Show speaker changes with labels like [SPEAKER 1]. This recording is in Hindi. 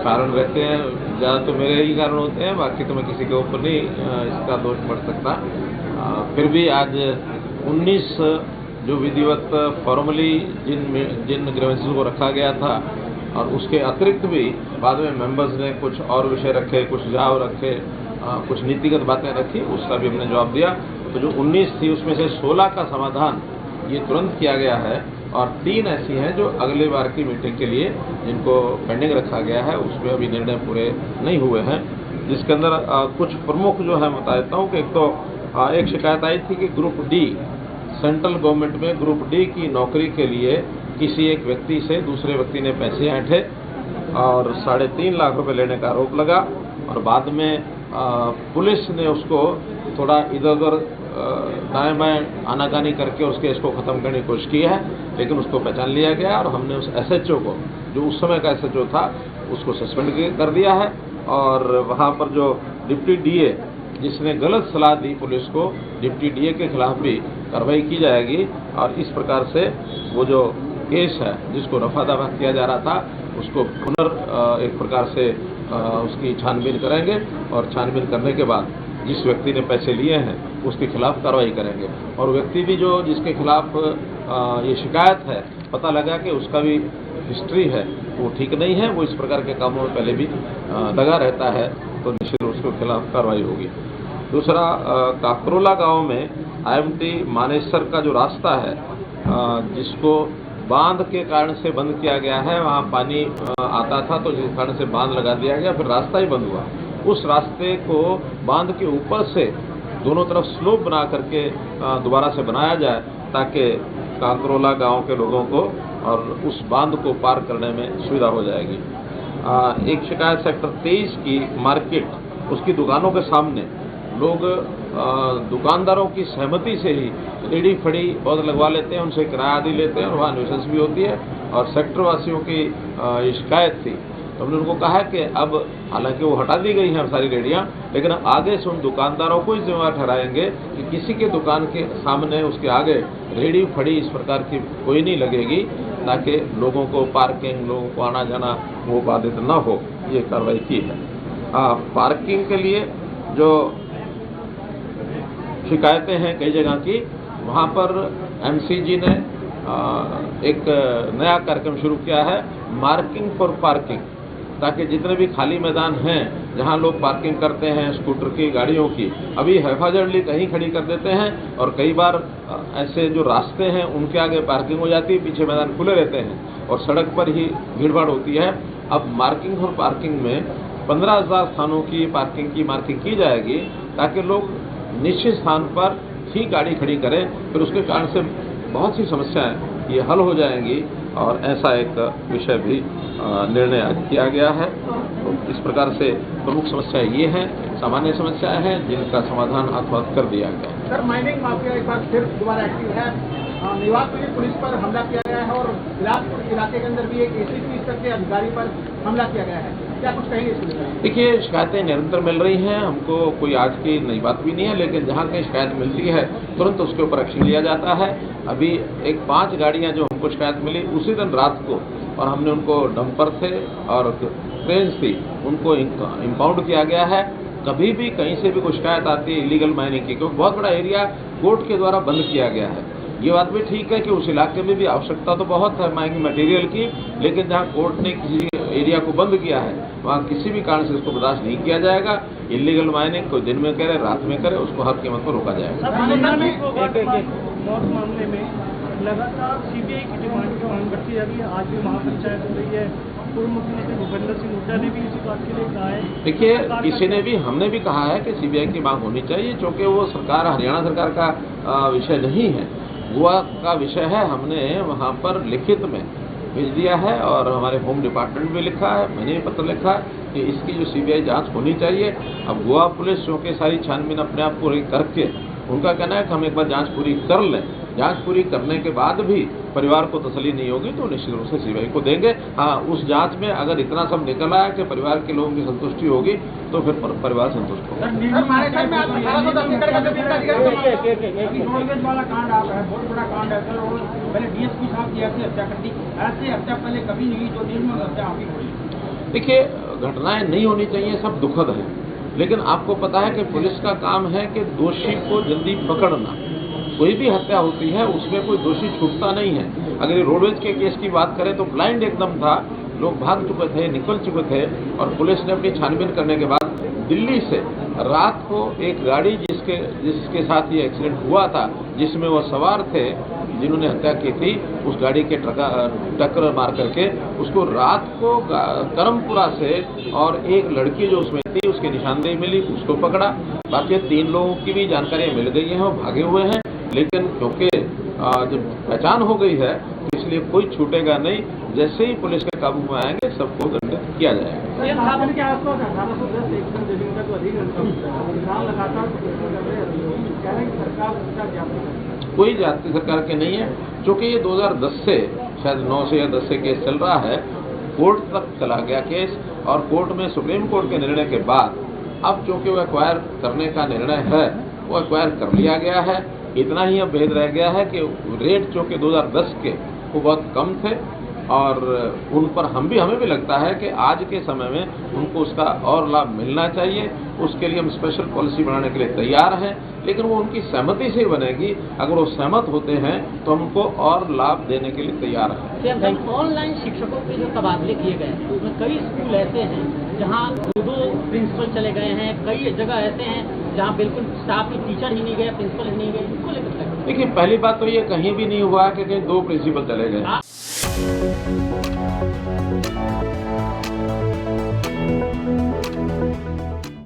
[SPEAKER 1] कारण रहते हैं, ज़्यादा तो मेरे ही कारण होते हैं, बाकी तो मैं किसी के ऊपर नहीं इसका दोष बढ़ सकता। फिर भी आज 19 जो विधिवत फॉर्मली जिन ग्रीवेंसेस को रखा गया था और उसके अतिरिक्त भी बाद में मेंबर्स ने कुछ और विषय रखे, कुछ सुझाव रखे, कुछ नीतिगत बातें रखी, उसका भी हमने जवाब दिया। तो जो 19 थी उसमें से 16 का समाधान ये तुरंत किया गया है और 3 ऐसी हैं जो अगली बार की मीटिंग के लिए जिनको पेंडिंग रखा गया है, उसमें अभी निर्णय पूरे नहीं हुए हैं, जिसके अंदर कुछ प्रमुख जो है बता देता हूँ कि एक तो एक शिकायत आई थी कि ग्रुप डी सेंट्रल गवर्नमेंट में ग्रुप डी की नौकरी के लिए किसी एक व्यक्ति से दूसरे व्यक्ति ने पैसे ऐंठे और 3.5 लाख रुपए लेने का आरोप लगा और बाद में पुलिस ने उसको थोड़ा इधर उधर दाएं बाएं आनाकानी करके उस केस को ख़त्म करने की कोशिश की है, लेकिन उसको पहचान लिया गया और हमने उस एसएचओ को, जो उस समय का एसएचओ था, उसको सस्पेंड कर दिया है और वहाँ पर जो डिप्टी डीए जिसने गलत सलाह दी पुलिस को, डिप्टी डीए के खिलाफ भी कार्रवाई की जाएगी और इस प्रकार से वो जो केस है जिसको रफा दफा किया जा रहा था उसको एक प्रकार से उसकी छानबीन करेंगे और छानबीन करने के बाद जिस व्यक्ति ने पैसे लिए हैं उसके खिलाफ कार्रवाई करेंगे। और व्यक्ति भी जो जिसके खिलाफ ये शिकायत है, पता लगा कि उसका भी हिस्ट्री है, वो ठीक नहीं है, वो इस प्रकार के कामों में पहले भी लगा रहता है, तो निश्चित रूप से उसके खिलाफ कार्रवाई होगी। दूसरा, काकरोला गांव में आईएमटी मानेसर का जो रास्ता है जिसको बांध के कारण से बंद किया गया है, वहाँ पानी आता था तो जिस कारण से बांध लगा दिया गया, फिर रास्ता ही बंद हुआ। उस रास्ते को बांध के ऊपर से दोनों तरफ स्लोप बना करके दोबारा से बनाया जाए ताकि काकरोला गांव के लोगों को और उस बांध को पार करने में सुविधा हो जाएगी। एक शिकायत सेक्टर 23 की मार्केट, उसकी दुकानों के सामने लोग दुकानदारों की सहमति से ही रेडी फड़ी बहुत लगवा लेते हैं, उनसे किराया आदि लेते हैं और वहाँ न्यूसेंस भी होती है और सेक्टर वासियों की ये शिकायत थी, तो हमने उनको कहा कि अब हालांकि वो हटा दी गई हैं सारी रेडियाँ, लेकिन आगे से उन दुकानदारों को ही जिम्मेदार ठहराएंगे कि किसी के दुकान के सामने उसके आगे रेडी फड़ी इस प्रकार की कोई नहीं लगेगी ताकि लोगों को पार्किंग, लोगों को आना जाना वो बाधित न हो। ये कार्रवाई की है। पार्किंग के लिए जो शिकायतें हैं कई जगह की, वहाँ पर एमसीजी ने एक नया कार्यक्रम शुरू किया है, मार्किंग फॉर पार्किंग, ताकि जितने भी खाली मैदान हैं जहां लोग पार्किंग करते हैं स्कूटर की, गाड़ियों की, अभी हैफाजर्डली कहीं खड़ी कर देते हैं और कई बार ऐसे जो रास्ते हैं उनके आगे पार्किंग हो जाती है, पीछे मैदान खुले रहते हैं और सड़क पर ही भीड़भाड़ होती है। अब मार्किंग फॉर पार्किंग में 15,000 स्थानों की पार्किंग की मार्किंग की जाएगी ताकि लोग निश्चित स्थान पर ही गाड़ी खड़ी करें, फिर उसके कारण से बहुत सी समस्याएं ये हल हो जाएंगी और ऐसा एक विषय भी निर्णय आज किया गया है। तो इस प्रकार से प्रमुख समस्याएं ये हैं, सामान्य समस्याएं हैं जिनका समाधान हाथ कर दिया गया।
[SPEAKER 2] सर, माइनिंग माफिया एक बार फिर दोबारा एक्टिव है। निवास में पुलिस पर हमला किया गया है और बिलासपुर इलाके के अंदर भी एक एसीपी स्तर के अधिकारी पर हमला किया गया है, क्या कुछ कहेंगे इसमें?
[SPEAKER 1] देखिए, शिकायतें निरंतर मिल रही हैं, हमको कोई आज की नई बात भी नहीं है, लेकिन जहाँ कहीं शिकायत मिलती है तुरंत उसके ऊपर एक्शन लिया जाता है। अभी एक 5 गाड़ियाँ जो हमको शिकायत मिली उसी दिन रात को, और हमने उनको डंपर थे और क्रेन थी, उनको इम्पाउंड किया गया है। कभी भी कहीं से भी कोई शिकायत आती है इलीगल माइनिंग की, क्योंकि बहुत बड़ा एरिया कोर्ट के द्वारा बंद किया गया है। ये बात भी ठीक है कि उस इलाके में भी आवश्यकता तो बहुत है माइनिंग मटेरियल की, लेकिन जहाँ कोर्ट ने किसी एरिया को बंद किया है वहाँ किसी भी कारण से उसको बर्दाश्त नहीं किया जाएगा। इलीगल माइनिंग कोई दिन में करे, रात में करे, उसको हर कीमत पर रोका जाएगा।
[SPEAKER 2] मामले में लगातार सीबीआई की डिमांड की मांग बढ़ती जा रही है, आज भी महापंचायत हो रही है, पूर्व मुख्यमंत्री भूपेंद्र सिंह हुड्डा ने भी इसी बात के लिए कहा है।
[SPEAKER 1] देखिए, किसी ने भी, हमने भी कहा है कि सीबीआई की मांग होनी चाहिए, क्योंकि वो सरकार, हरियाणा सरकार का विषय नहीं है, गोवा का विषय है। हमने वहाँ पर लिखित में भेज दिया है और हमारे होम डिपार्टमेंट में लिखा है, मैंने भी पत्र लिखा है कि इसकी जो सीबीआई जांच होनी चाहिए। अब गोवा पुलिस चूँकि सारी छानबीन अपने आप पूरी करके, उनका कहना है कि हम एक बार जांच पूरी कर लें, जांच पूरी करने के बाद भी परिवार को तसल्ली नहीं होगी तो निश्चित रूप से सीबीआई को देंगे। हाँ, उस जांच में अगर इतना सब निकल आया कि परिवार के लोगों की संतुष्टि होगी तो फिर परिवार संतुष्ट होगा।
[SPEAKER 2] बहुत बड़ा कांड है सर, और पहले डीएसपी साहब की ऐसी हत्या कर दी, ऐसे हत्या पहले कभी नहीं, जो देश में हत्या अभी हुई।
[SPEAKER 1] देखिए, घटनाएं नहीं होनी चाहिए, सब दुखद है। लेकिन आपको पता है कि पुलिस का काम है कि दोषी को जल्दी पकड़ना। कोई भी हत्या होती है उसमें कोई दोषी छूटता नहीं है। अगर रोडवेज के केस की बात करें तो ब्लाइंड एकदम था, लोग भाग चुके थे, निकल चुके थे, और पुलिस ने अपनी छानबीन करने के बाद दिल्ली से रात को एक गाड़ी जिसके साथ ये एक्सीडेंट हुआ था, जिसमें वो सवार थे जिन्होंने हत्या की थी, उस गाड़ी के टक्कर मार करके उसको रात को करमपुरा से, और एक लड़की जो उसमें थी उसकी निशानदेही मिली, उसको पकड़ा। बाकी 3 लोगों की भी जानकारियां मिल गई हैं, वो भागे हुए हैं। लेकिन क्योंकि जब पहचान हो गई है तो इसलिए कोई छूटेगा नहीं। जैसे ही पुलिस के काबू में आएंगे सबको दंडित किया जाएगा। कोई जाति सरकार के नहीं है, क्योंकि ये 2010 से शायद 9 से या 10 से केस चल रहा है, कोर्ट तक चला गया केस, और कोर्ट में सुप्रीम कोर्ट के निर्णय के बाद अब चूंकि वो एक्वायर करने का निर्णय है, वो एक्वायर कर लिया गया है। इतना ही अब भेद रह गया है कि रेट चूंकि 2010 के वो बहुत कम थे, और उन पर हमें भी लगता है कि आज के समय में उनको उसका और लाभ मिलना चाहिए। उसके लिए हम स्पेशल पॉलिसी बनाने के लिए तैयार हैं, लेकिन वो उनकी सहमति से ही बनेगी। अगर वो सहमत होते हैं तो हम उनको और लाभ देने के लिए तैयार हैं।
[SPEAKER 3] ऑनलाइन शिक्षकों के जो तबादले किए गए उसमें कई स्कूल ऐसे हैं जहाँ 2 प्रिंसिपल चले गए हैं, कई जगह ऐसे हैं जहाँ बिल्कुल स्टाफ की टीचर ही नहीं गए, प्रिंसिपल ही नहीं गए। इसको लेकर
[SPEAKER 1] देखिए, पहली बात तो ये कहीं भी नहीं हुआ कि कहीं 2 प्रिंसिपल चले गए।